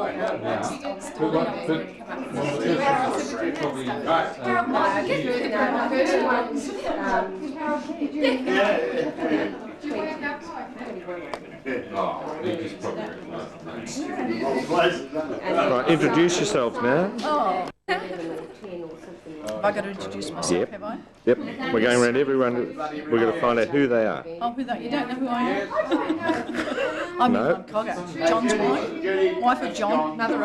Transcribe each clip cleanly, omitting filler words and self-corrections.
Right, introduce yourselves now. Oh. Have I got to introduce myself, have I? Yep. We're going around everyone. We're going to find out who they are. Oh, who that? You don't know who I am? I'm Cogger, John's wife of John, mother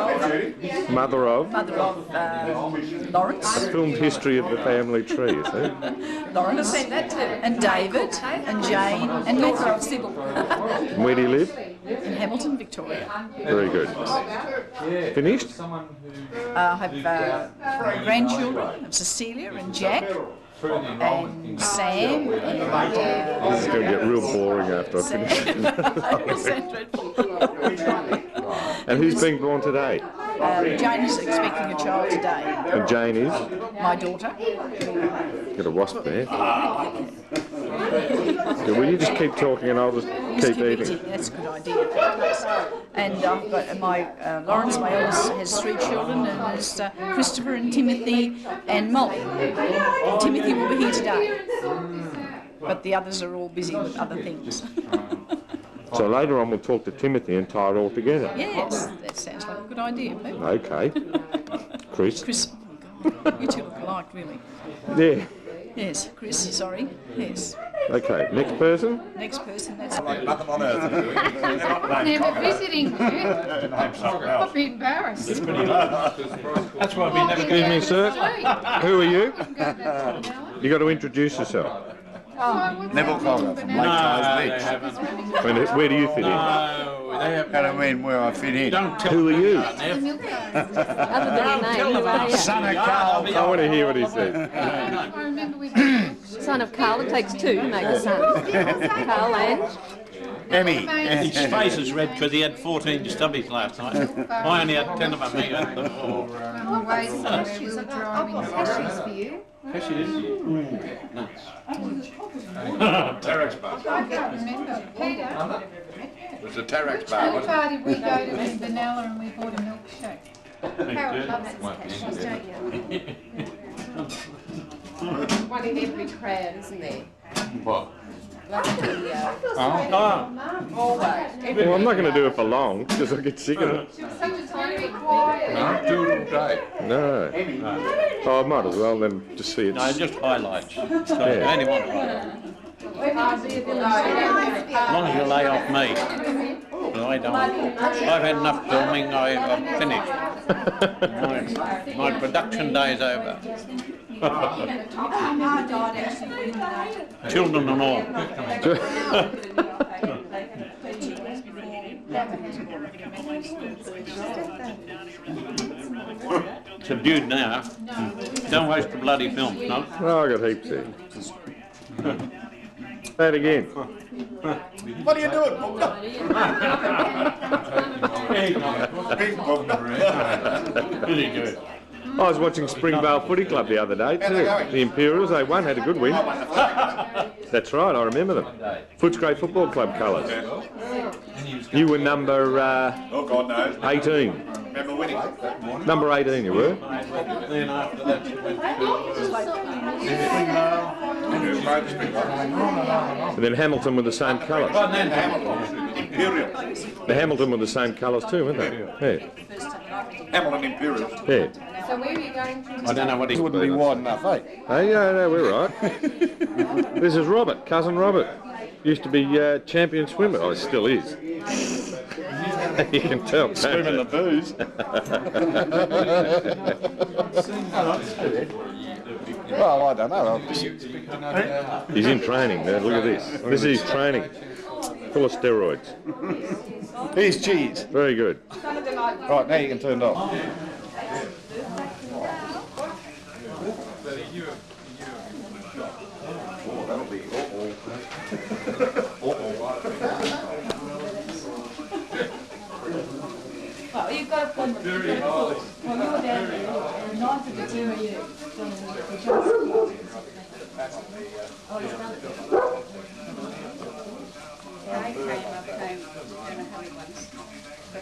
of Lawrence. A filmed history of the family tree, you see. Lawrence, and David, and Jane, and Matthew of Sybil. And where do you live? In Hamilton, Victoria. Very good. Finished? I have grandchildren of Cecilia and Jack. And Sam, and This is going to get real boring after I finish. And who's being born today? Jane is expecting a child today. And Jane is? My daughter. Got a wasp there. So will you just keep talking and I'll just keep eating? That's a good idea. And I've got Lawrence, my eldest, has 3 children, and there's Christopher and Timothy and Molly. Timothy will be here today, but the others are all busy with other things. So later on we'll talk to Timothy and tie it all together. Yes, that sounds like a good idea. Okay. Chris? Oh God, you two look alike, really. Yeah. Yes, Chris, sorry. Yes. Okay, next person? Next person, that's Like nothing on earth. Never visiting you. I'd be embarrassed. That's why we never Excuse me, sir. Who are you? You got to introduce yourself. Neville Cogger from Lake Charles Beach. Where do you fit in? No, they have. I don't mean where I fit in. Don't tell Who are you? Other than your name, who are you? Son of Carl. I want to hear what he says. Son of Carl. It takes 2 to make a son. Carl and Emmy. His face is red because he had 14 stubbies last night. I only had 10 of them. He had them all. Cashews for you. Cashews? Nuts. Terex bar. I can't remember. Peter, It was a Terex which bar. milk bar did we go to in Benalla and we bought a milkshake? Carol loves cashews, don't you? one in every crowd, isn't there? What? Always. Well, I'm not going to do it for long because I get sick of it. She was such a tiny quiet. No, do it all day. No. Oh, I might as well then just see it. No, just highlights. So only one highlight. As long as you lay off me. But I don't. I've had enough filming, I've finished. My production day is over. Children and all. Subdued now. Don't waste the bloody films, no? Oh, I got heaps here. Say it again. What are you doing, Booker? Big Booker. Really good. I was watching Springvale Footy Club the other day too. The Imperials, they won, had a good win. That's right, I remember them. Footscray Football Club colours. You were number Oh, God knows. 18. Remember winning? Number 18 you were. Then after that, she went And then Hamilton were the same colours. Imperial. The Hamilton were the same colours too, weren't they? Yeah. Hamilton Imperials. Yeah. So where are you going to? I don't know what he Wouldn't be wide enough, eh? Hey, no, we're right. This is Robert, cousin Robert. Used to be champion swimmer. Oh, he still is. You can tell. Swimming the booze. Well, I don't know. He's in training now. Look at this. This is his training. Full of steroids. Here's cheese. Very good. Right, now you can turn it off. Well, you've got a point. Well, you're down there, and 9 for the 2 of you. Okay,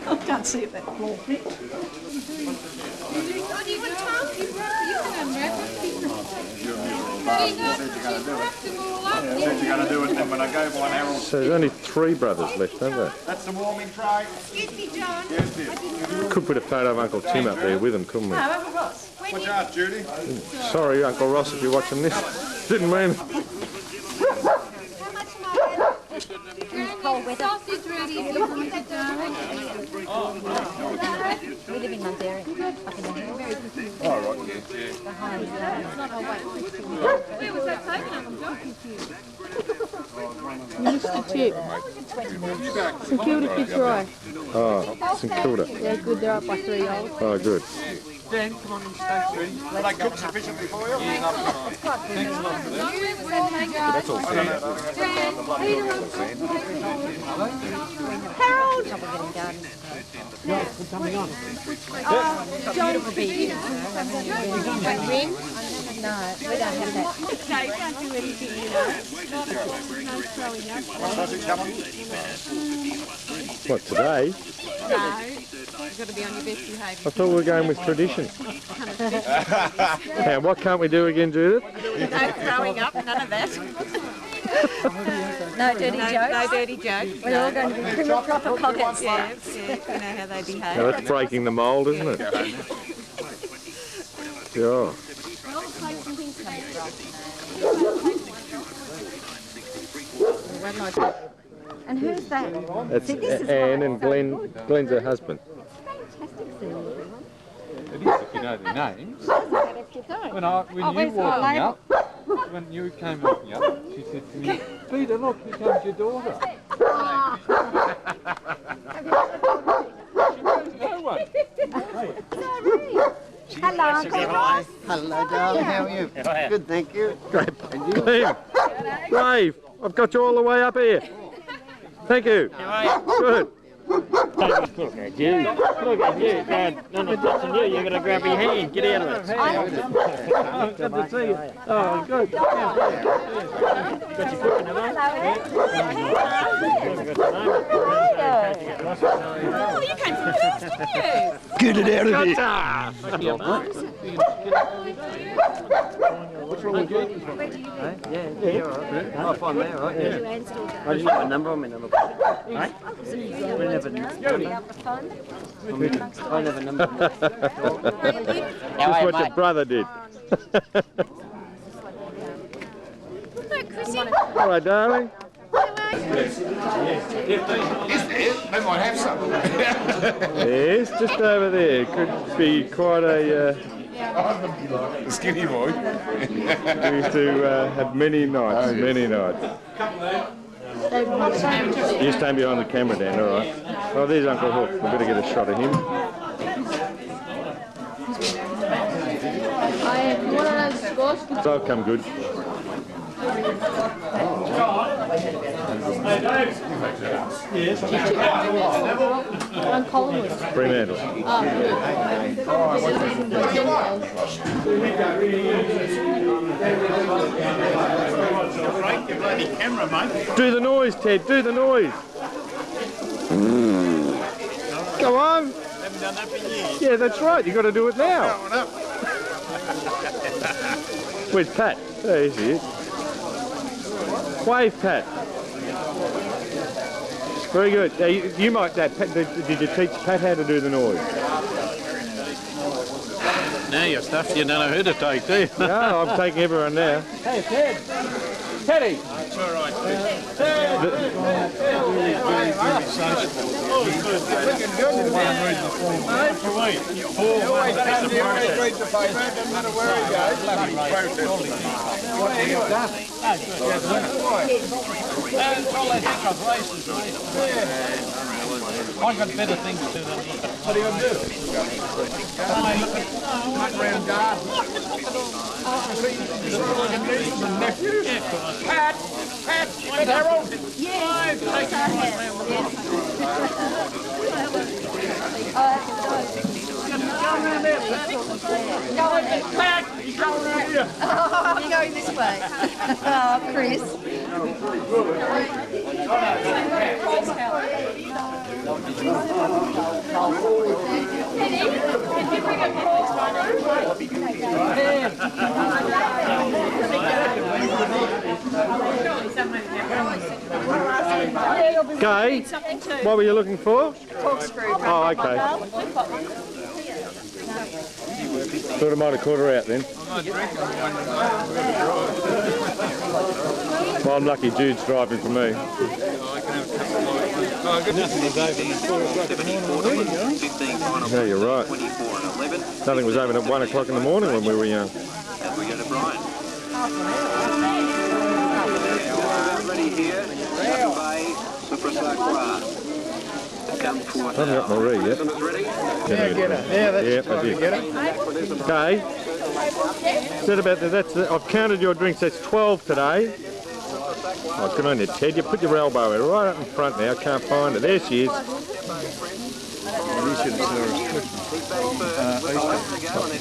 I can't see it that ball fit. Oh, do you want to talk? You can unwrap it. Said you're going to do it, and when I go by now, So there's only 3 brothers left, aren't there? that's the warming tray. Excuse me, John. Yes, dear. Could put a photo of Uncle Tim up there with him, couldn't we? Watch out, Judy. Sorry, Uncle Ross, if you're watching this. Didn't mean. How much more? Sausage ready if you want it, darling. We live in Mundaring, up in the hill. Oh, right, Behind, Where was that taken, Uncle John? Mr. Chip. St Kilda Kids Right. Oh, St Kilda. They're good, they're up by 3 goals. Oh, good. Dan, come on and stay ready. Will they cook sufficiently for you? Where was that taken? That's all fair. Harold! Trouble getting garden. John will be here. Rim? No, we don't have that. No, you can't do anything, you know. No throwing up. Sausage coming? What, today? No, you've got to be on your best behaviour. I thought we were going with tradition. Now, what can't we do again, Judith? No throwing up, none of that. No dirty jokes. No dirty jokes. We're all going to be prim and proper pockets. Yeah, you know how they behave. Now, that's breaking the mould, isn't it? Yeah. And who's that? That's See, this is Anne why and it's so Glenn. good. Glenn's her husband. Fantastic seeing everyone. It is if you know their names. But if you don't. When you where's walked my me up, when you came walking up, she said to me, Peter, look, here comes your daughter. She knows no one. Hello, Uncle Ross. Hello, darling. How are you? Good, thank you. Great. Glenn, Dave, I've got you all the way up here. Thank you. Good. Look at you. Look at you. Dad, none of touching you. You're going to grab your hand. Get out of it. Good to see you. Oh, good. Got your foot in the mouth. Oh, you came from first, didn't you? Get it out of here. What's wrong with you? Yeah, all right. Oh, fine, there, all right. Yeah. I just got my number on my number. Right? We never I never number. Just what your brother did. Look, Chrissy. All right, darling. Is there? They might have some. Yes, just over there. Could be quite a... The skinny boy. we used to have many nights, many nights. You stand behind the camera, Dan, all right. Oh, there's Uncle Hook. We better get a shot of him. They'll come good. I'm Collingwood. Fremantle. Do the noise, Ted. Do the noise. Come on. Haven't done that for years. Yeah, that's right. You've got to do it now. Where's Pat? There he is. Wave, Pat. Very good. You might. Did you teach Pat how to do the noise? Now you're stuffed, you don't know who to take, do you? No, I'm taking everyone now. Hey, Ted. Teddy. It's all right. I've got better things to do than that. What are you going to do? Hunt round garden. Nephew? Pat! Pat! Harold! Yes. I'm going this way. Oh, Chris. Gay, what were you looking for? Corkscrew. Oh, okay. Thought I might have caught her out then. Well, I'm lucky Jude's driving for me. Yeah, you're right. Nothing was open at 1 o'clock in the morning when we were young. Ready here, I haven't got Marie yet. Yeah, get her. Yeah, that's I did. get her. Okay. Said about that. I've counted your drinks. That's 12 today. Oh, good on you, Ted. You put your elbow right up in front now. I can't find her. There she is.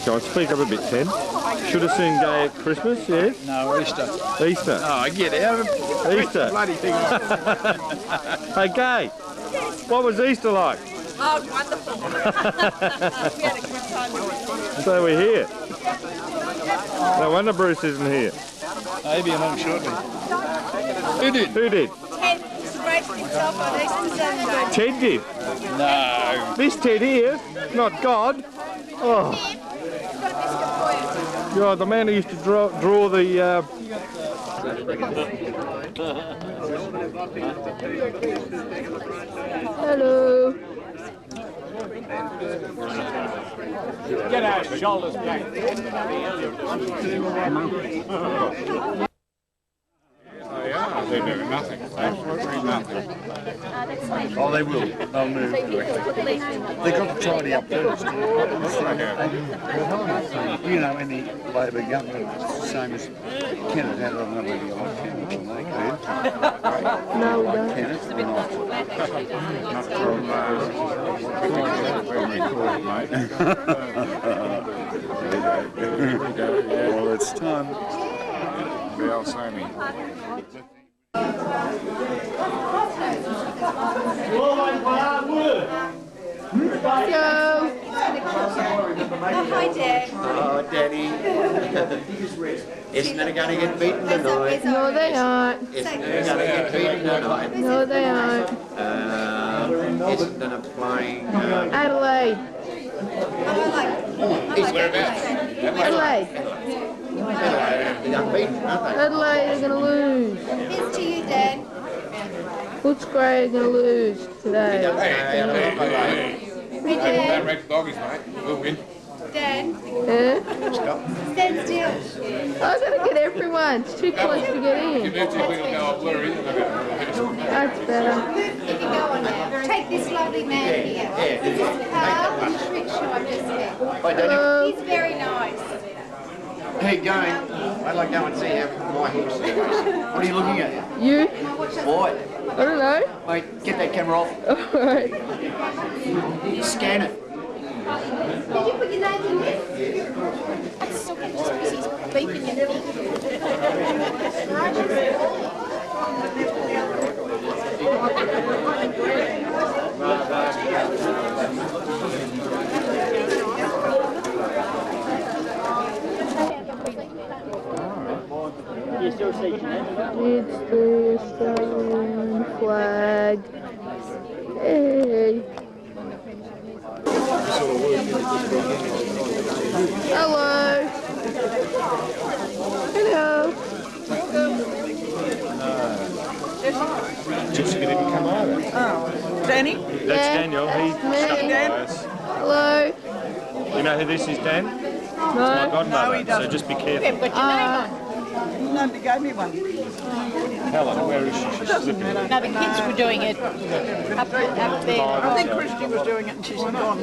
Go on, speak up a bit, Ted. Should have seen Gay at Christmas, yes? No, Easter. Easter. Oh, get out. Easter. Bloody thing. Hey, Gay. What was Easter like? Oh, wonderful. We had a good time. So we're here. No wonder Bruce isn't here. Maybe along shortly. Who did? Who did? Ted celebrated himself on Easter Sunday. Ted did. No. This Ted here, not God. Oh. You're the man who used to draw the... Hello. Get our shoulders back. They do nothing. Absolutely nothing. Oh, they will. They'll move. They've got to tidy up first. You know, any Labor government, it's the same as Kennett had. I don't know whether you like Kennett or not. No, we don't. Kennett or not? Not from Well, it's time. They'll say me. Hi, Dad. Oh, Daddy. Isn't it going to get beaten tonight? No, they aren't. Isn't it going to get beaten tonight? No, they aren't. Isn't it playing... Adelaide. Adelaide. They're unbeaten, aren't they? Adelaide are going to lose. Here's to you, Dad. Footscray are going to lose today. That red doggies, mate. We'll win. Dad, Yeah? stand still. I've got to get everyone. It's too close to get in. If we don't know blurry, That's better. You can go on now. Take this lovely man here. This is Carl, the trick show I've just met. Hello. He's very nice. Hey, going. I'd like to go and see how my horse is. What are you looking at? You? Boy. I don't know. Wait, get that camera off. Alright. Scan it. Did you put your name in this? That's so good. Just because he's beeping at It's the Australian flag. Hey. Hello. Hello. Jessica didn't come either. Oh. Danny? That's Yeah, Daniel. He that's me. stuck us. Hello. You know who this is, Dan? No. My godmother, so just be careful. Nobody gave me one. Helen, where is she? She's slipping. No, the kids were doing it up there. I think Christy was doing it and she's gone.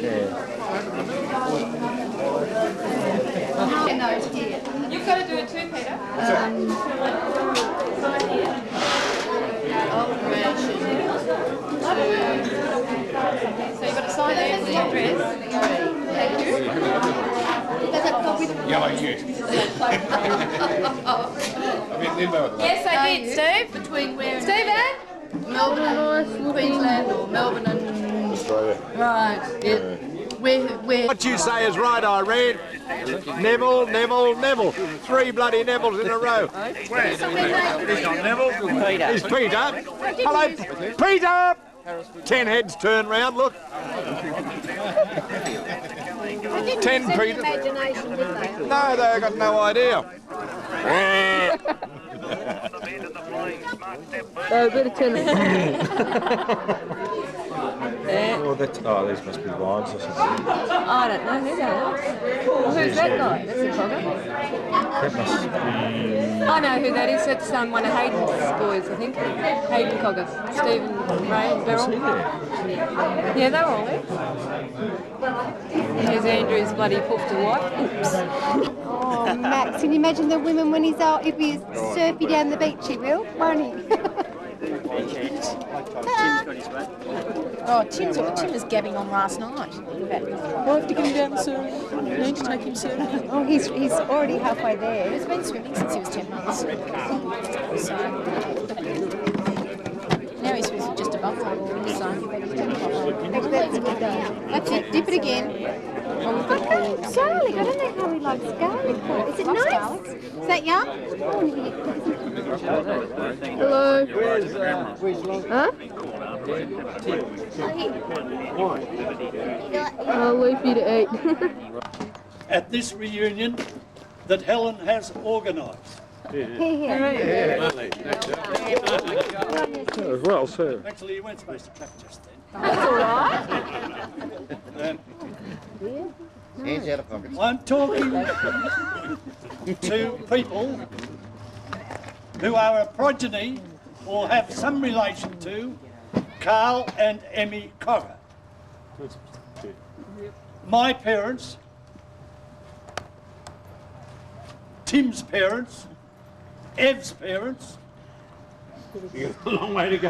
You've got to do it too, Peter. So you've got to sign there for the address. Thank you. Yes, I did, Steve. Between where and Steve, Melbourne and Queensland, or Melbourne and Australia. right. Yeah. Where? What you say is right, Irene. Neville, Neville, Neville. 3 bloody Nevilles in a row. He's not Neville. He's Peter. Hello, Peter! 10 heads turn round, look. 10 Peter. Imagination, did they? No, they got no idea. Oh, better turn it. Oh, these must be wives or something. I don't know who that is. Who's that guy? That's a Cogger. That must be... I know who that is. That's one of Hayden's boys, I think. Hayden Cogger. Stephen, Ray and Beryl. Yeah, they're all there. Here's Andrew's bloody poofed wife. Oops. Oh, Max, can you imagine the women when he's out, if he's surfy down the beach, he will, won't he? Tim's got his way. Oh, Tim was gabbing on last night. I have to get him down soon. I need to take him soon. Oh, he's already halfway there. He's been swimming since he was 10 months. So now he swims just above the water. So That's good though. That's it, dip it again. Garlic, I don't know how he likes garlic. Is it nice? Is that yum? Hello. Huh? I'll wait for you to eat. At this reunion that Helen has organised. Well, sir. Actually, you weren't supposed to clap just then. That's all right. Hands out of pockets. I'm talking to people who are a progeny or have some relation to Carl and Emmy Cogger. My parents, Tim's parents, Ev's parents. You've got a long way to go.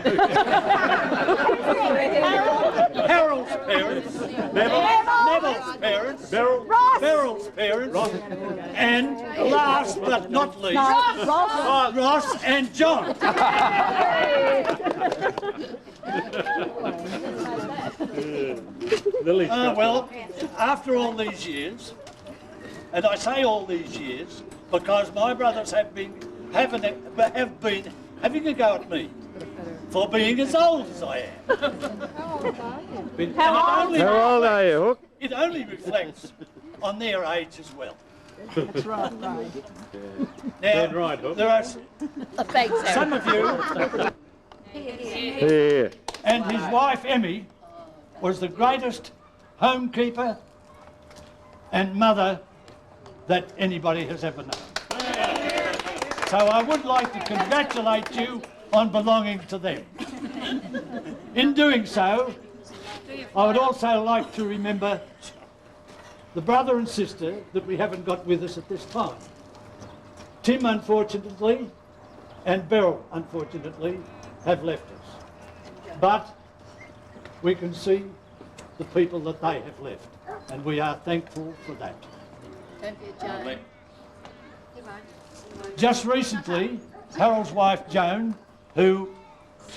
Harold's parents, Neville's parents, Beryl's parents, and last but not least, Ross and John. Well, after all these years, and I say all these years because my brothers have been having a go at me for being as old as I am. How old are you, Hook? It only reflects on their age as well. That's right, right. Now, there are some of you, Yeah. and his wife Emmy was the greatest homekeeper and mother that anybody has ever known. So I would like to congratulate you on belonging to them. In doing so, I would also like to remember the brother and sister that we haven't got with us at this time. Tim, unfortunately, and Beryl, unfortunately, have left us. But we can see the people that they have left, and we are thankful for that. Just recently, Harold's wife Joan, who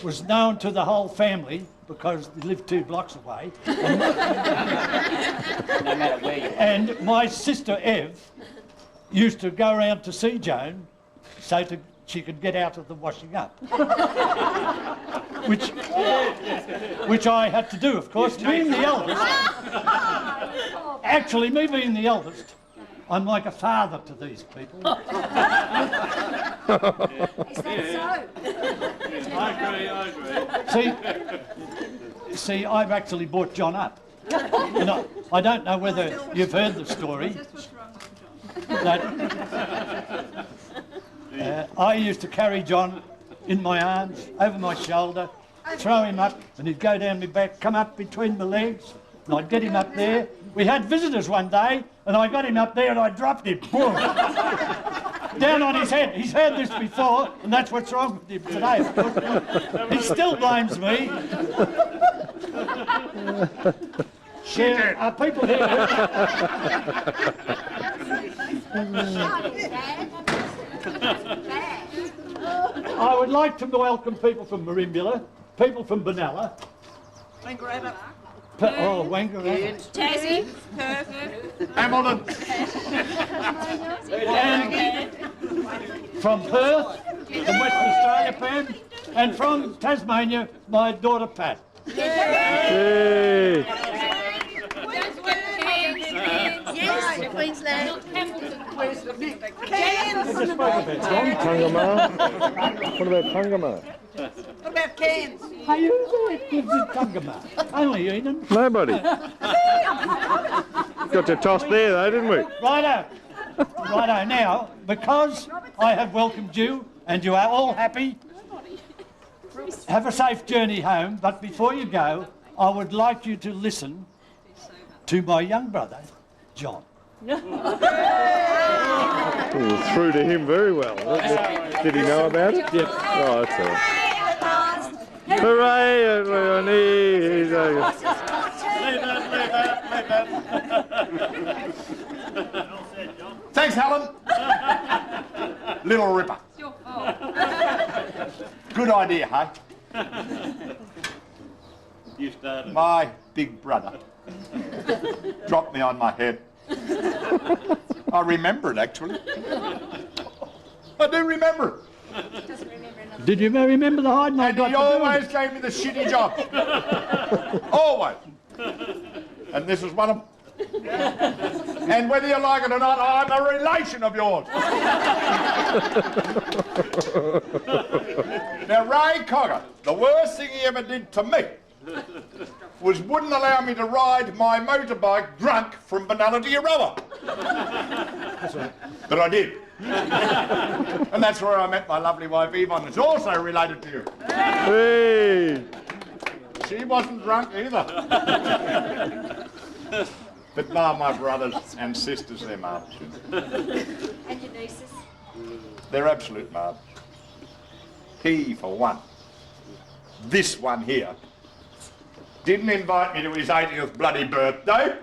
was known to the whole family because they lived 2 blocks away, and my sister Ev used to go around to see Joan so she could get out of the washing up, which I had to do, of course, being the eldest. Actually, me being the eldest, I'm like a father to these people. Is that so? I agree. See, I've actually brought John up. And I don't know whether you've heard the story. That I used to carry John in my arms, over my shoulder, throw him up, and he'd go down my back, come up between my legs, and I'd get him up there. We had visitors one day, and I got him up there and I dropped him. Boom! Down on his head. He's heard this before, and that's what's wrong with him today, of course. He still blames me. There are people here. I would like to welcome people from Merimbula, people from Benalla. Oh, Wangaratta. Tassie. Hamilton. And from Perth, from Western Australia, Pam, and from Tasmania, my daughter Pat. Hey. Yes, Queensland. I just spoke about Tom. Tungama. What about Tungama? What about Cairns? Are you there? Gives it Tungama. Only Eden. Nobody. Got to toss there though, didn't we? Righto. Righto. Now, because I have welcomed you and you are all happy, have a safe journey home. But before you go, I would like you to listen to my young brother, John. Ooh, through to him very well. Did he know about it? Yep. Oh, that's all. Hooray, everyone! Thanks, Helen. Little Ripper. Good idea, hey? You started. My big brother dropped me on my head. I remember it, actually. I do remember it. Did you remember the hiding I And got he to do? always gave me the shitty job. Always. And this is one of them. And whether you like it or not, I'm a relation of yours. Now, Ray Cogger, the worst thing he ever did to me was wouldn't allow me to ride my motorbike drunk from Benalla to Euroa. But I did. And that's where I met my lovely wife Yvonne, who's also related to you. Hey! She wasn't drunk either. But my brothers and sisters, they're marvellous. And your nieces? They're absolute marvellous. He, for one, this one here, didn't invite me to his 80th bloody birthday.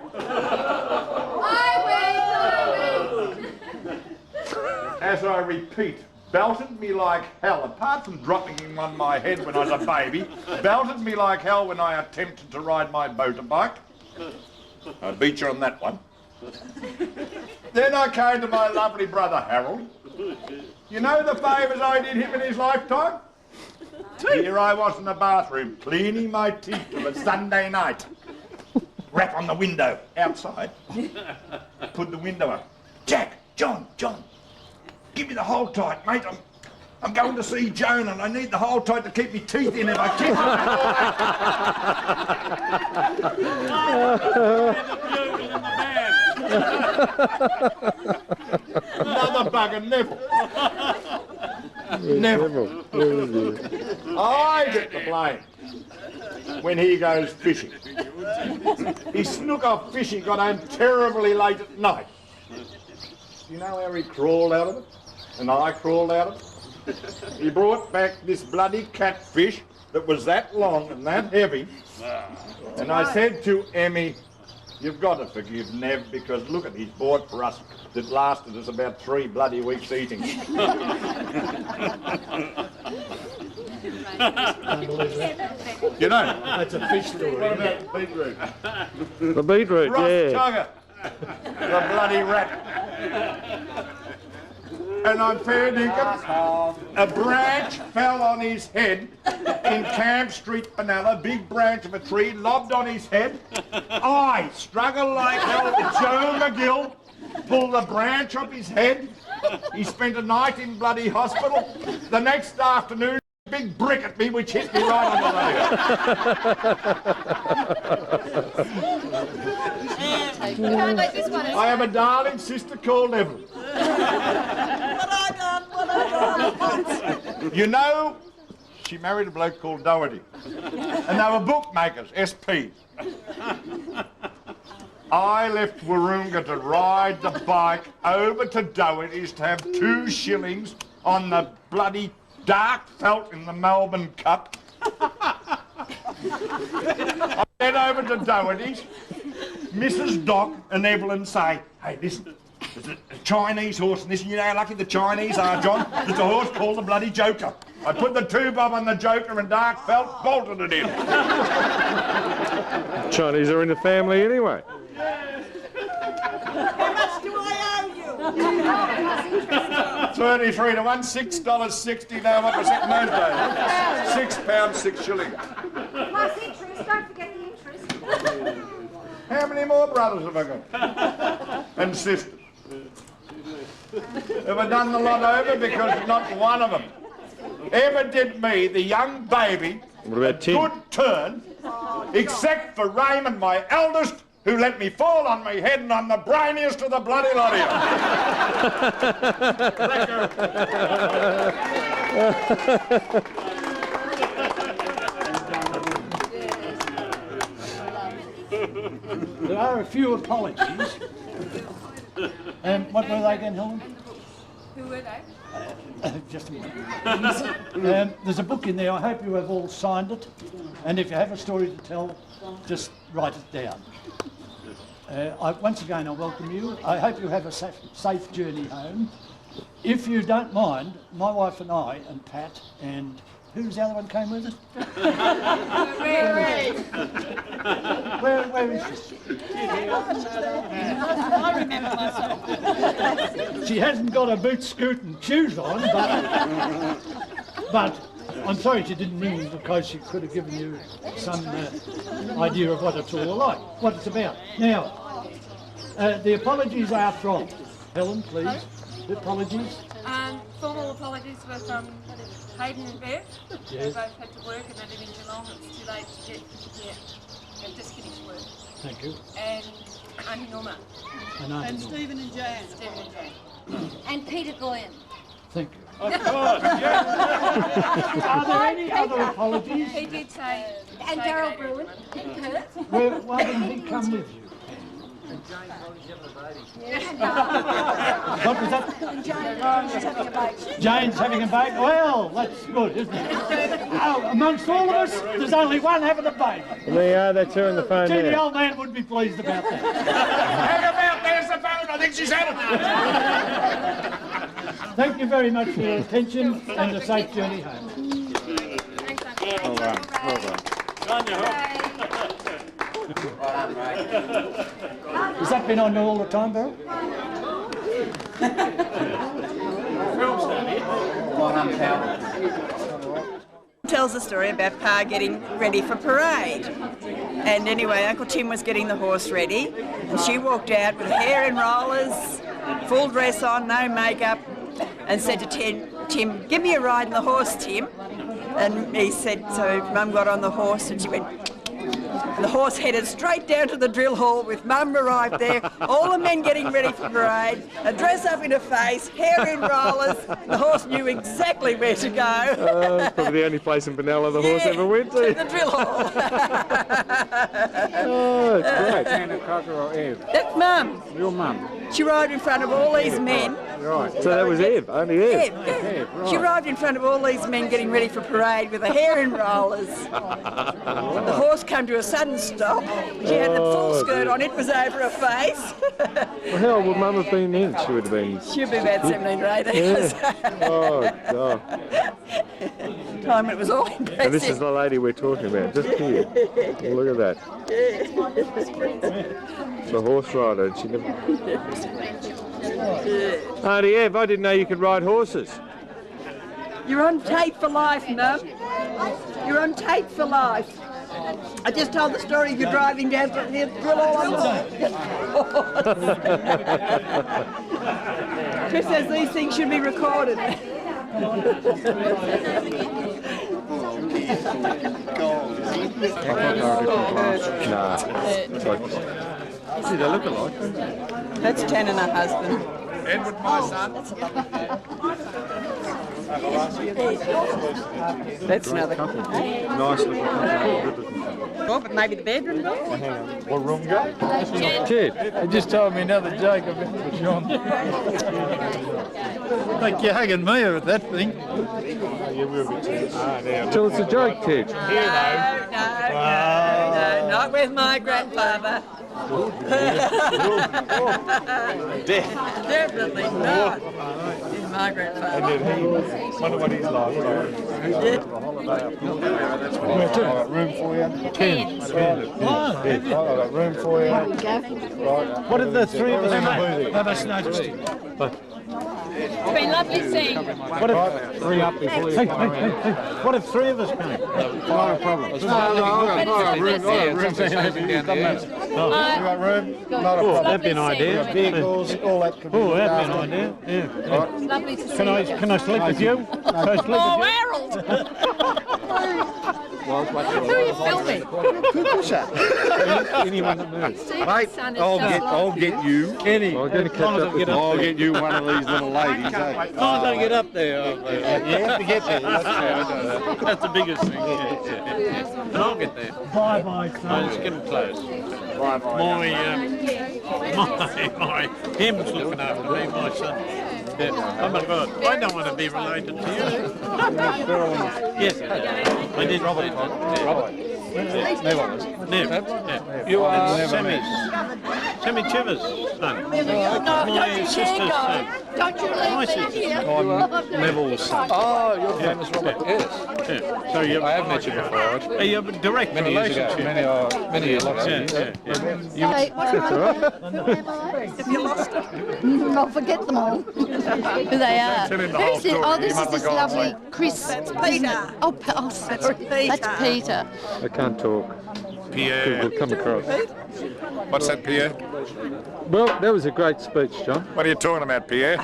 As I repeat, belted me like hell, apart from dropping him on my head when I was a baby, belted me like hell when I attempted to ride my motorbike. I beat you on that one. Then I came to my lovely brother Harold. You know the favours I did him in his lifetime? Here I was in the bathroom, cleaning my teeth of a Sunday night. Rap on the window, outside. Put the window up. Jack, John, give me the hold tight, mate. I'm going to see Joan and I need the hold tight to keep me teeth in if I kiss her. Another bugger, Neville. Neville. I get the blame when he goes fishing. He snook off fishing, got home terribly late at night. You know how he crawled out of it? And I crawled out of it? He brought back this bloody catfish that was that long and that heavy. And I said to Emmy, you've got to forgive Nev because look at he's bought for us that lasted us about 3 bloody weeks eating. You know? That's a fish story. What about beetroot? The beetroot, Ross yeah. Cogger, the bloody rat. And I'm fair dinkum, a branch fell on his head in Camp Street, Benalla, big branch of a tree, lobbed on his head. I struggled like hell with Joe McGill, pulled the branch off his head. He spent a night in bloody hospital. The next afternoon, a big brick at me, which hit me right on the leg. I have a darling sister called Evelyn. You know, she married a bloke called Doherty. And they were bookmakers, SPs. I left Warunga to ride the bike over to Doherty's to have 2 shillings on the bloody dark felt in the Melbourne Cup. I went over to Doherty's. Mrs. Doc and Evelyn say, hey, listen, There's a Chinese horse in this, and you know how lucky the Chinese are, John? There's a horse called the bloody Joker. I put the 2 bob on the Joker and dark felt, bolted it in. Chinese are in the family anyway. How much do I owe you? 33 to 1, $6.60 now. What was it in those days? £6, 6 shillings. Plus interest, don't forget the interest. How many more brothers have I got? And sisters? Have I done the lot over? Because not one of them ever did me, the young baby, What about a Tim? good turn, except for Raymond, my eldest, who let me fall on my head, and I'm the brainiest of the bloody lot of you. There are a few apologies. What were they again, Helen? Who were they? Just a minute. There's a book in there. I hope you have all signed it. And if you have a story to tell, just write it down. Once again, I welcome you. I hope you have a safe journey home. If you don't mind, my wife and I, and Pat, and who's the other one came with it? Where is she? I remember myself. She hasn't got her boot scoot and shoes on, but I'm sorry she didn't ring because she could have given you some idea of what it's all like, what it's about. Now, the apologies are from Helen, please. The apologies. Formal apologies with Hayden and Bev. Yes. They both had to work and they live in Geelong. It's too late to get here. They've just finished work. Thank you. And Auntie Norma. And Stephen and Jan. Stephen and Jane. And Peter Goyen. thank you. Of course, yes. Are there any other apologies? He did say... And Daryl Bruin. Why didn't he come with you? What was that? Jane's having a baby. Well, that's good, isn't it? Amongst all of us, there's only one having a baby. That's her on the phone Gee, the now. old man wouldn't be pleased about that. Hang about, there's the phone. I think she's had it. Thank you very much for your attention and a safe journey home. Thanks, Auntie. Well done, well done. Has that been on all the time, Beryl? Tells a story about Pa getting ready for parade. And anyway, Uncle Tim was getting the horse ready, and she walked out with hair in rollers, full dress on, no makeup, and said to Tim, give me a ride in the horse, Tim. And he said, so Mum got on the horse and she went, and the horse headed straight down to the drill hall with Mum arrived there, all the men getting ready for parade, a dress up in her face, hair in rollers. The horse knew exactly where to go. It's probably the only place in Benalla the horse ever went to. The drill hall. Oh, it's great. Cogger or Eve? That's Mum. Your mum? She arrived in front of all these men. Right, so that was Ev, only Ev. She arrived in front of all these men getting ready for parade with her hair in rollers. The horse came to a sudden stop. She had the full skirt on, it was over her face. Well, how old would Mum have been then? She would have been... She'd be about 17 or 18. Yeah. Oh, God. Time it was all impressive. And this is the lady we're talking about, just here. Look at that. The horse rider, and she never... Auntie Ev, I didn't know you could ride horses. You're on tape for life, Mum. You're on tape for life. I just told the story of you driving down to the drill all on the... Chris says these things should be recorded. Nah. See, they look alike. That's Tan and her husband. Edward, my son. That's another couple. Nice little couple. Oh, but maybe the bedroom door? What room go? Ted, they just told me another joke about the John. Like you're hugging me with that thing. Tell us a joke, Ted. No, Not with my grandfather. Definitely not. With my grandfather. And then he wonder what his life was. I've got room for you. 10. I've got room for you. What did the three of us make? Have us noticed it. It's been lovely seeing you. What if three up before you come around? What if three of us came? Not a problem. I've got room. Not a problem. That'd be an idea. Vehicles, all that could be. Oh, that'd be an idea. Yeah. It's lovely to see Can I sleep with you? Can I sleep with you? Harold! Who are you filming? Anyone that moves. Mate, I'll get you. Kenny. I'll get you one of these little ladies. Don't get up there. You have to get there. That's the biggest thing. And I'll get there. Bye-bye, I'll just get them close. My him's looking after me, my son. Yeah. Oh my God, I don't want to be related to you. Yes, I did. Robert. Nev. You are Sammy Chivers' son. My sister's son. Don't you leave me here. I'm Neville's son. Oh, you're famous Robert. Yes. Yeah. So you I have met you before. you have a direct Many years ago. relationship. Many years ago. Hey, what's your name? Have you lost it? I'll forget them all. Who they are. Who's this? Oh, this is this lovely Chris. That's Peter. Oh, sorry. That's Peter. I can't talk. Pierre. We'll come across. What's that, Pierre? Well, that was a great speech, John. What are you talking about, Pierre?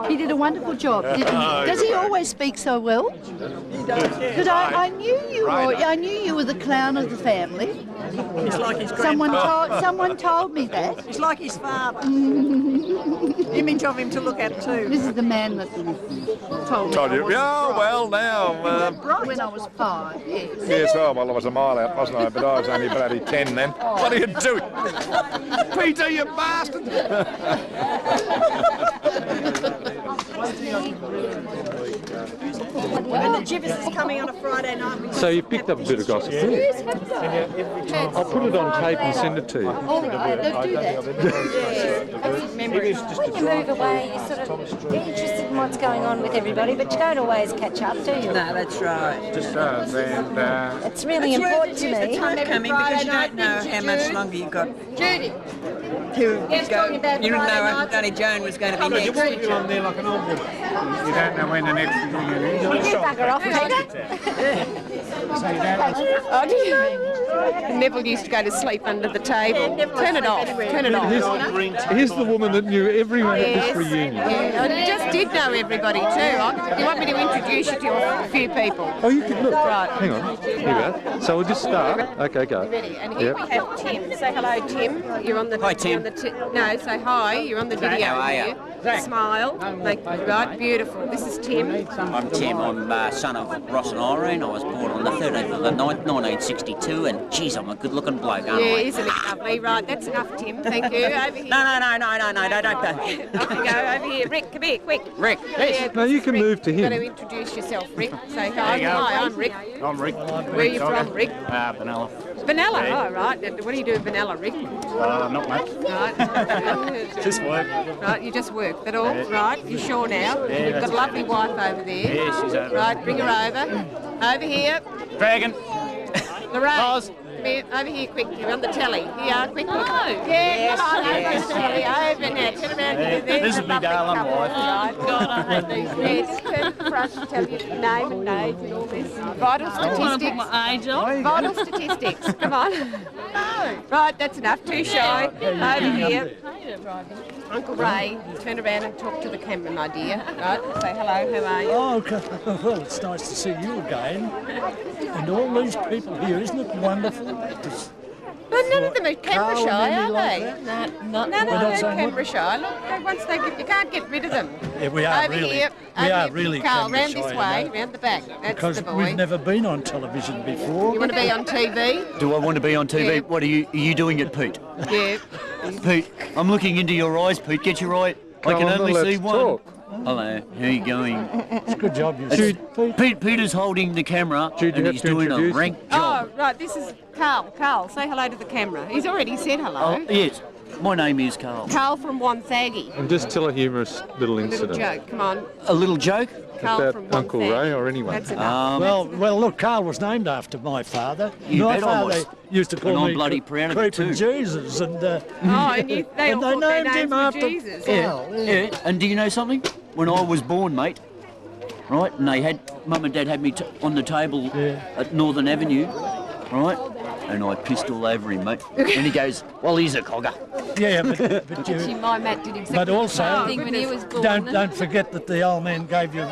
He did a wonderful job, didn't he? Does he always speak so well? He does, yeah. Because I knew you were, I knew you were the clown of the family. He's like his Someone grandfather. told me that. He's like his father. Image of him to look at too. This is the man that told me. Told I you. wasn't Yeah, well, now. when I was 5, yes. Yes, well, I was a mile out, wasn't I? But I was only bloody 10 then. What are you doing? Peter, you bastard! And the Chivers is coming on a Friday night. So you picked up a bit of gossip. I'll put it on tape and send it to you. All right, let's do that. You move away, you're sort of interested in what's going on with everybody, but you don't always catch up, do you? No, that's right. Just and It's really important to me. Time coming because you don't know how much longer you've got. Judy. You didn't know Danny Joan was going to be next. You on there like an old woman. you don't know when the next reunion is. You bugger off, Peter. Oh, do you? Neville used to go to sleep under the table. Turn it off. Turn it off. Here's the woman that knew everyone at this reunion. Yeah, I just did know everybody too. You want me to introduce you to a few people? Oh, you could look. Right. Hang on. Here we go. So we'll just start. Okay, go. Ready? And here we have Tim. Say hello, Tim. You're on the. Hi, Tim. No, say hi. You're on the video. How are here. Smile. Right, beautiful. This is Tim. I'm Tim. I'm son of Ross and Irene. I was born on the 13th of the 9th, 1962, and geez, I'm a good-looking bloke, aren't Yeah, I? isn't it lovely? Right, that's enough, Tim. Thank you. Over here. No, don't go. Off you go. Over here. Rick, come here, quick. Rick, Yeah, No, you can move to You've got to him. introduce yourself, Rick. Say hi. Hi, I'm Rick. I'm Rick. Where are you from, Rick? Benalla. Vanilla. Oh, right. What do you do in Vanilla, Rick? Not much. Right. Just work. Right, you just work. That all? Right. You sure now? You've got a lovely wife over there. Yeah, she's over. Right, bring her over. Over here. Dragon. Lorraine. Oz. Come here, over here, quick. You're on the telly. Here, quick. Yeah, come on, over the telly. Over now. Turn around here. There's This a is me lovely darling couple, wife. Right. God, I hate these. Yeah, just turn to the front and tell your name and age and all this. Vital statistics. Vital statistics. Come on. Right, that's enough. Too shy. Over here. Uncle Ray, turn around and talk to the camera, my dear. Right, say hello, how are you? Oh, okay. Well, it's nice to see you again. And all these people here, isn't it wonderful? Well, none of them are camera Carl shy, and are Emmy they? like that? None of them are camera shy. Look, once they get, you can't get rid of them. Yeah, we are Over really, here, we over are here. really Carl, camera round shy, this you way, know. round the back. That's Because the boy. we've never been on television before. You want to be on TV? Do I want to be on TV? Yeah. What are you doing it, Pete? Yeah. Pete, I'm looking into your eyes, Pete. Get your eye. I Come can on, only let's see one. talk. Hello, how are you going? It's a good job, you Peter's holding the camera and he's doing a rank job. Oh, right, this is Carl. Carl, say hello to the camera. He's already said hello. Oh, yes, my name is Carl. Carl from Wonthaggi. And just tell a humorous little A incident. little joke, come on. A little joke? Carl About from Uncle Wonthaggi. Ray or anyone. That's enough. Well, look, Carl was named after my father. You my bet I father was. used to call And I'm me bloody proud of it Creeping too. Jesus, and Oh, and they all thought their named names him were after Jesus. Carl. Yeah, and do you know something? When I was born, mate, right, and they had, Mum and Dad had me on the table at Northern Avenue, right, and I pissed all over him, mate. And he goes, well, he's a cogger. Yeah, but Actually, my Matt did exactly But also, the same thing when he was born. don't forget that the old man gave your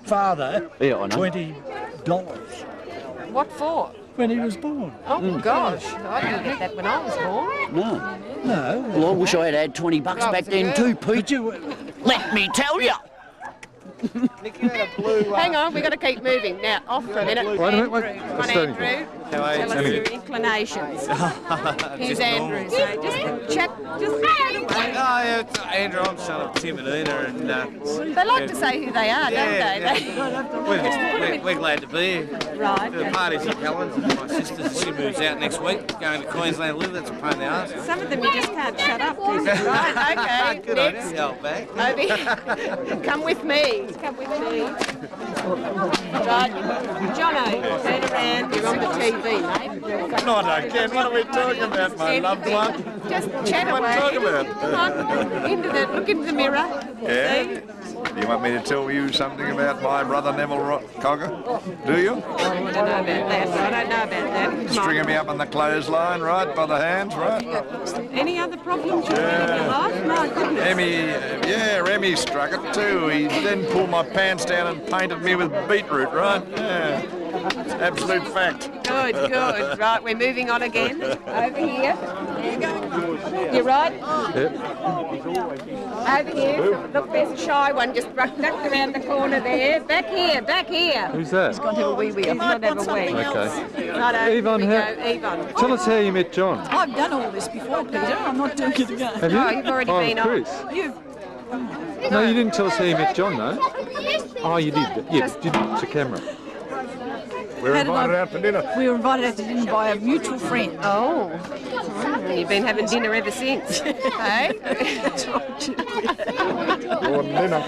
father Yeah, I know. $20 What for? when he was born. Oh, gosh. I didn't get that when I was born. No. No. Well, I wish I had had 20 bucks Well, back it's a then girl. too, Pete. Let me tell you. Hang on, we've got to keep moving. Now, off for a minute. Wait a minute, wait. Andrew. Come on, What's that? Andrew. How are you, Tell us Tony? your inclinations. Here's Just Andrew. So just chat, just chat away. Oh, yeah, it's Andrew, I'm son of Tim and Una, and They like to say who they are, don't they? we're glad to be here. Right. The party's in Collins, and my sister, she moves out next week, going to Queensland to live, that's a pain in the arse. Some of them you just can't shut up, can you? Right, okay. Good on Next. you, old bag. Obi, come with me. Come with me. Right, Jono, turn around. You're on the TV, mate. Not again, what are we talking about, my loved one? Just chat What away. are you talking about? Come on, look into the mirror. Yeah? See? Do you want me to tell you something about my brother Neville Cogger? Do you? I don't know about that. I don't know about that. Come on. Stringing me up on the clothesline, right, by the hands, right? Any other problems you've had in your life? My goodness. Emmy struck it too. He then pulled my pants down and painted me with beetroot, right? Yeah. Absolute fact. Good, good. Right, we're moving on again. Over here. You're right. Over here. Look, there's a shy one just ducked around the corner there. Back here, back here. Who's that? He's going to have a wee wee. He's going to have a wee. Okay. Right, Yvonne, Yvonne. tell us how you met John. I've done all this before, Peter. I'm not doing it again. Have you? Oh, you've already been on. Chris. You've No, you didn't tell us how you met John, though. Oh, you did. Yeah, you did to camera. We're invited out to dinner. We were invited out to dinner by a mutual friend. Oh. You've been having dinner ever since. Hey? Dinner.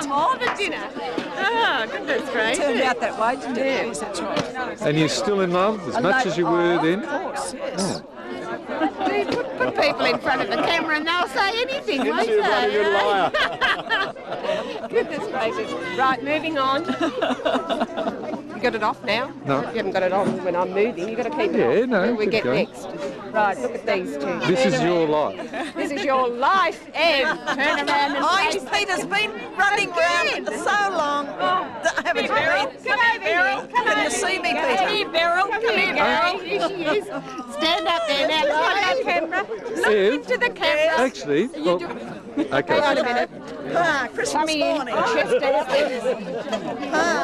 Oh, the dinner. Oh, goodness gracious. Turned out that way, didn't it? Yeah. Yes, that's right. And you're still in love as much as you were then? Of course, yes. Put people in front of the camera and they'll say anything, won't You're a bloody good they? liar. Goodness gracious. Right, moving on. You got it off now? No. You haven't got it on when I'm moving. You've got to keep it Yeah, off. no, Where we keep get going. next. Right, look at these two. This is Turn your around. life. This is your life, Em. Turn around and face Peter's been running around for so long. Come here, Beryl. Come over here. Can you see me, Peter? Come here, Beryl. Come here, Beryl. Here she is. Stand up there now. Look at that camera. Look Ev, into the camera. Actually, well, Hang on a okay. minute. Christmas Come here. morning.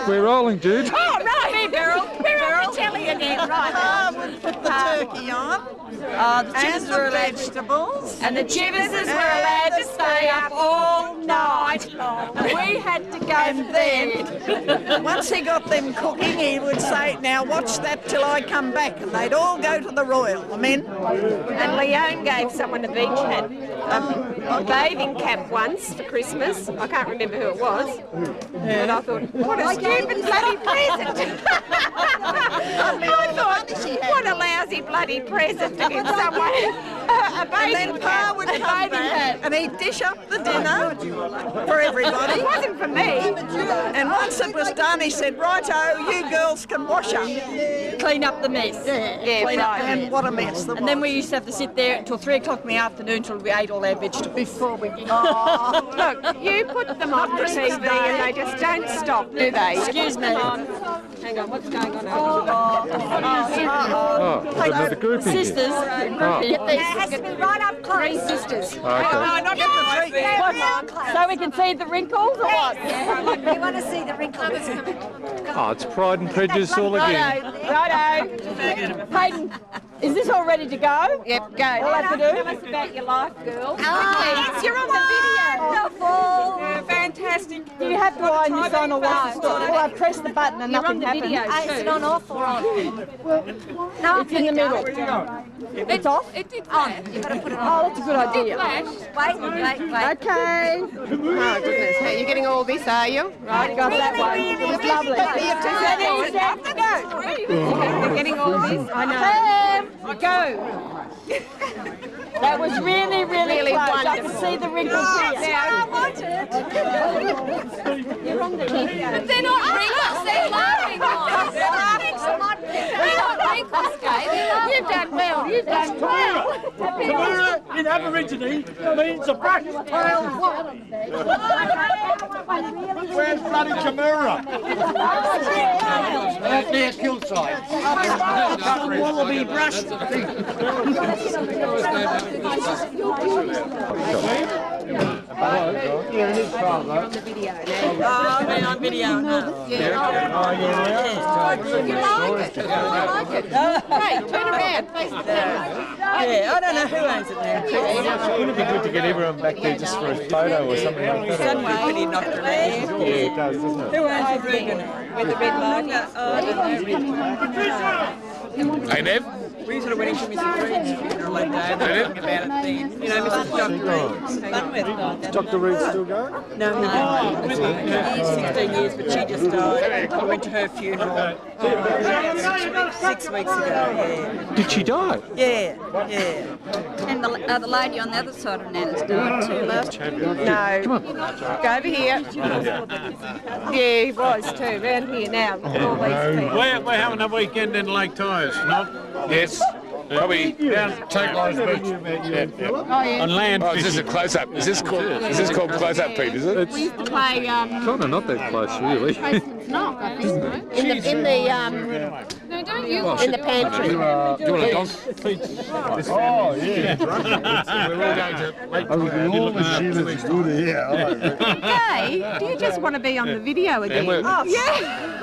We're rolling, dude. Oh, right. Come here, Beryl. We're on the telly again. Right. We'll put the turkey on. And the vegetables. And the Jivises were allowed to stay up all night long. We had to go And then, once he got them cooking, he would say, now watch that till I come back. And they'd all go to the Royal, the men. And Leone gave someone a beach hat, a bathing cap once for Christmas. I can't remember who it was. And I thought, what a stupid bloody present. I thought, what a lousy bloody present to give someone a bathing And then Pa would come back and he'd dish up the dinner for everybody. It wasn't for me. And once it was done, he said, righto, you girls can wash up. Clean up the mess. Yeah, Clean up right. the And mess. what a mess there And then was. we used to have to sit there until 3 o'clock in the afternoon till we ate all our vegetables. Before we Look, you put them on the TV and they just don't stop, do they? Excuse me. Hang on, what's going on over here? Oh, we've got another group in here. Sisters. Oh. It has to be right up close. 3 sisters. Okay. Not get the three. So we can see the wrinkles or what? You want to see the wrinkles? Oh, it's Pride and Prejudice all again. Righto. Hayden, Is this all ready to go? Yep, go. All I have to do? Tell us about your life, girl. Yes, you're on the video. Wonderful. Yeah, fantastic. Do you have to iron this on or what's the story? Well, I press the button and nothing happens. Is it on off or on? No, it's in the middle. It's off? It did flash. You've got to put it on. Oh, that's a good idea. Wait. Okay. Oh, goodness. Hey, you're getting all this, are you? Right, got that one. It was lovely. You're getting all this? I know. Go. That was really, really close. wonderful. I can see the wrinkles here. You're on the video. But they're not wrinkles, they're laughing ones. They're not wrinkles, Kate, they're laughing. You've done well, you've done well. Tamura in Aborigine means a brush tail what? Where's bloody Tamura? Near Hillside. Wallaby brush. I'm on video now. You like it? Hey, turn around, face the camera. Yeah, I don't know who owns it now. Wouldn't it be good to get everyone back there just for a photo or something like that? Somewhere pretty knocked around. Yeah, it does, doesn't it? Who owns the Regan with the red light? Oh, I don't know. Hey, Nev? We sort of went into Mrs. Reed's funeral that day and they were talking about it then. You know, Mrs. Dr. Reed. Is Dr. Reed still going? No, 16 years, but she just died. I went to her funeral 6 weeks ago, yeah. Did she die? Yeah. And the lady on the other side of Nana's died too last year. No. Come on. Go over here. Yeah, he was too. Round here now. Look at all these people. We're having a weekend in Lake Tyers, no? Yes. Probably down Take Lies Beach. On land. Oh, is this a close-up? Is this called close-up, Pete, is it? We used to play Kind of not that close, really. Postman's Knock, I think, no? No, don't you? In the pantry. Do you want a dog? Oh, yeah. We're all going to Lake Hey, do you just want to be on the video again? Oh, yeah.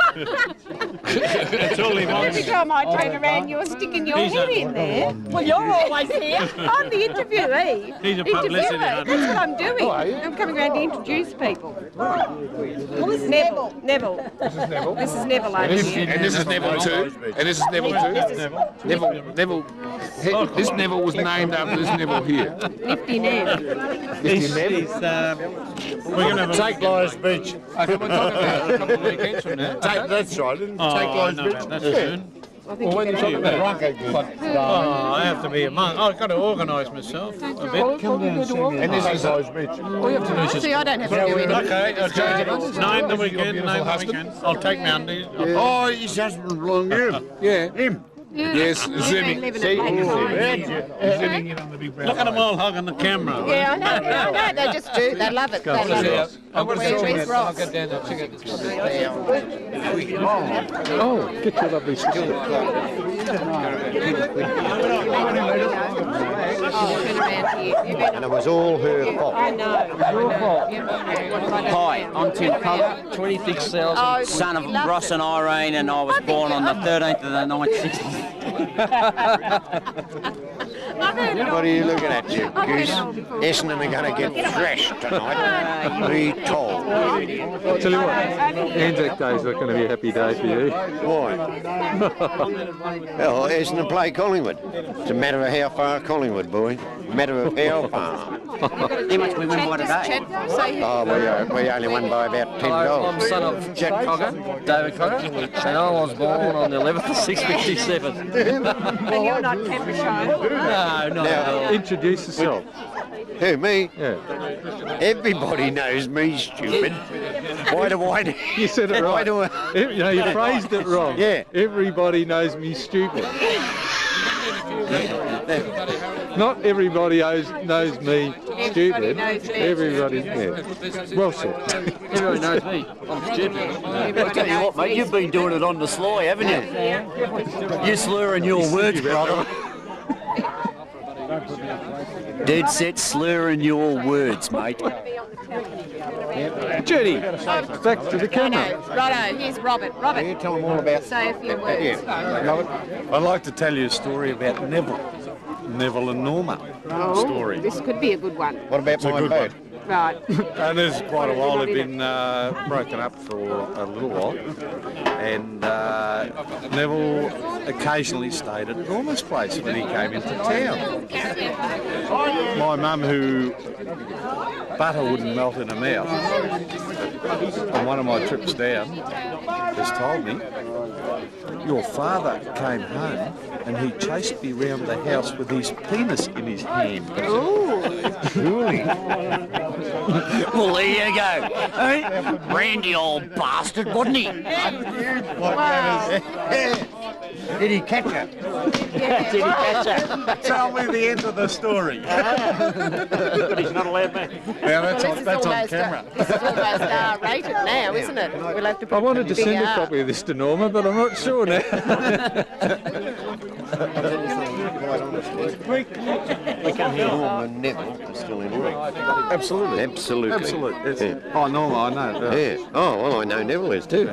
That's all he wants. Every time I turn around, you're sticking your head in there. Well, you're always here. I'm the interviewee. He's a publicity Interviewer. hunter. That's what I'm doing. I'm coming around to introduce people. Neville. This is Neville. This is Neville. And this is Neville too. And this is Neville too. Neville. This Neville was named after this Neville here. Nifty Nev. We're going to have a Take Lies Beach. we're talking about a couple of weekends from now. That's right. Take Lies no, Beach. that's soon. Well, when you talk about Bronco game. Oh, I have to be a monk. I've got to organise myself a bit. And this is Lies Beach. All you have to do is just... See, I don't have to do anything. Okay, I'll change it. Name the weekend, name the weekend. I'll take my undies. Oh, his husband belonged to him. Yeah. Him. Yes, zooming. Living See? at Lake Zooming in on the big brown. Look at them all hugging the camera. Yeah, I know. They just do. They love it. They love it. Where's Ross? Oh, get your lovely sister. And it was all her fault. I know. Hi, I'm Tim Cogger, 26,000, son of Ross and Irene, and I was born on the 13th of the 9th, What are you looking at, you goose? Essendon are going to get thrashed tonight. Be told. I'll tell you what, Anzac Day's not going to be a happy day for you. Why? Well, Essendon play Collingwood. It's a matter of how far Collingwood, boy. Matter of how far. How much we win by today? Oh, we only won by about 10 goals. I'm son of Jack Cogger, David Cogger, and I was born on the 11th of 657. And you're not Cambridgeshire? No. Introduce yourself. Who, me? Yeah. Everybody knows me, stupid. Why do I... You said it right. You phrased it wrong. Yeah. Everybody knows me stupid. Not everybody knows me stupid. Everybody, yeah. Well said. Everybody knows me. I'm stupid. I'll tell you what, mate, you've been doing it on the sly, haven't you? You're slurring your words, brother. Dead set slurring your words, mate. Judy, back to the camera. Righto, here's Robert. Robert, You tell them all about. say a few words. I'd like to tell you a story about Neville and Norma story. This could be a good one. What about my boat? Right. And this is quite a while. They've been broken up for a little while, and Neville occasionally stayed at Norma's place when he came into town. My mum, who butter wouldn't melt in her mouth, on one of my trips down, has told me, your father came home and he chased me round the house with his penis in his hand. Really? Well, there you go. Hey? Randy, old bastard, wasn't he? Did he catch it? Did he catch it? Tell me the end of the story. But he's not allowed back. Yeah, that's on camera. This is almost R-rated now, isn't it? We'll have to put I wanted to big send a R. copy of this to Norma, but I'm not sure now. We can't hear Norma and Neville are still in ring. Absolutely. Absolutely. Yeah. Oh, Norma, I know. Yeah. Oh, well, I know Neville is too.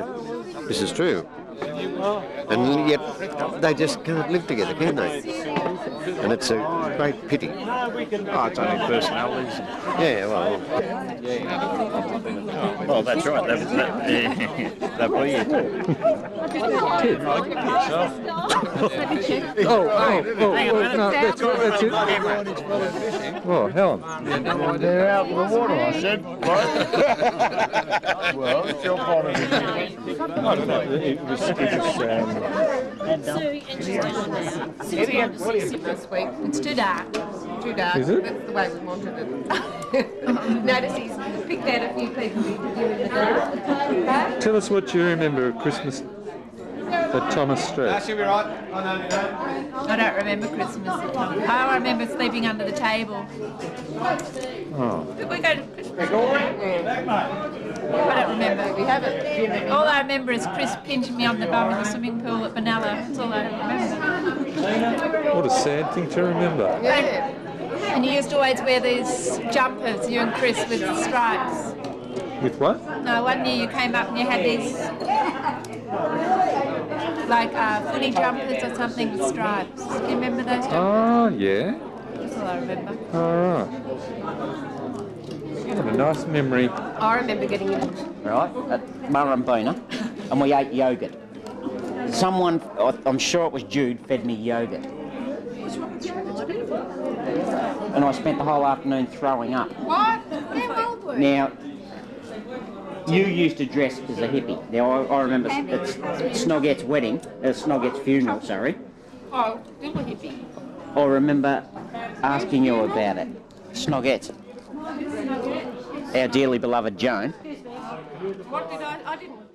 This is true. And yet they just can't live together, can they? And it's a great pity. Oh, it's only personalities. Yeah, well. Well, that's right. That were you too. No, that's it. Oh, Helen. They're out in the water, I said. Well, it's your part of it. I don't know. It was This week. It's too dark. Too dark. Is it? That's the way we wanted it. Notice he's picked out a few people to do in the dark. Tell us what you remember of Christmas at Thomas Street. I don't remember Christmas at Thomas. I remember sleeping under the table. Oh. Did we go to Christmas? I don't remember. We haven't. Do you remember? All I remember is Chris pinching me on the bum in the swimming pool at Benalla. That's all I remember. What a sad thing to remember. Yeah. And you used to always wear these jumpers, you and Chris, with stripes. With what? No, one year you came up and you had these, like footy jumpers or something with stripes. Do you remember those jumpers? Oh, yeah. That's all I remember. All right. What a nice memory. I remember getting in. Right, at Murrumbina, and we ate yogurt. Someone, I'm sure it was Jude, fed me yogurt. And I spent the whole afternoon throwing up. What? How old were you? Now, you used to dress as a hippie. Now, I remember it's Snogget's wedding, Snogget's funeral, sorry. Oh, still a hippie. I remember asking you about it. Snoggette. Our dearly beloved Joan. What did I didn't.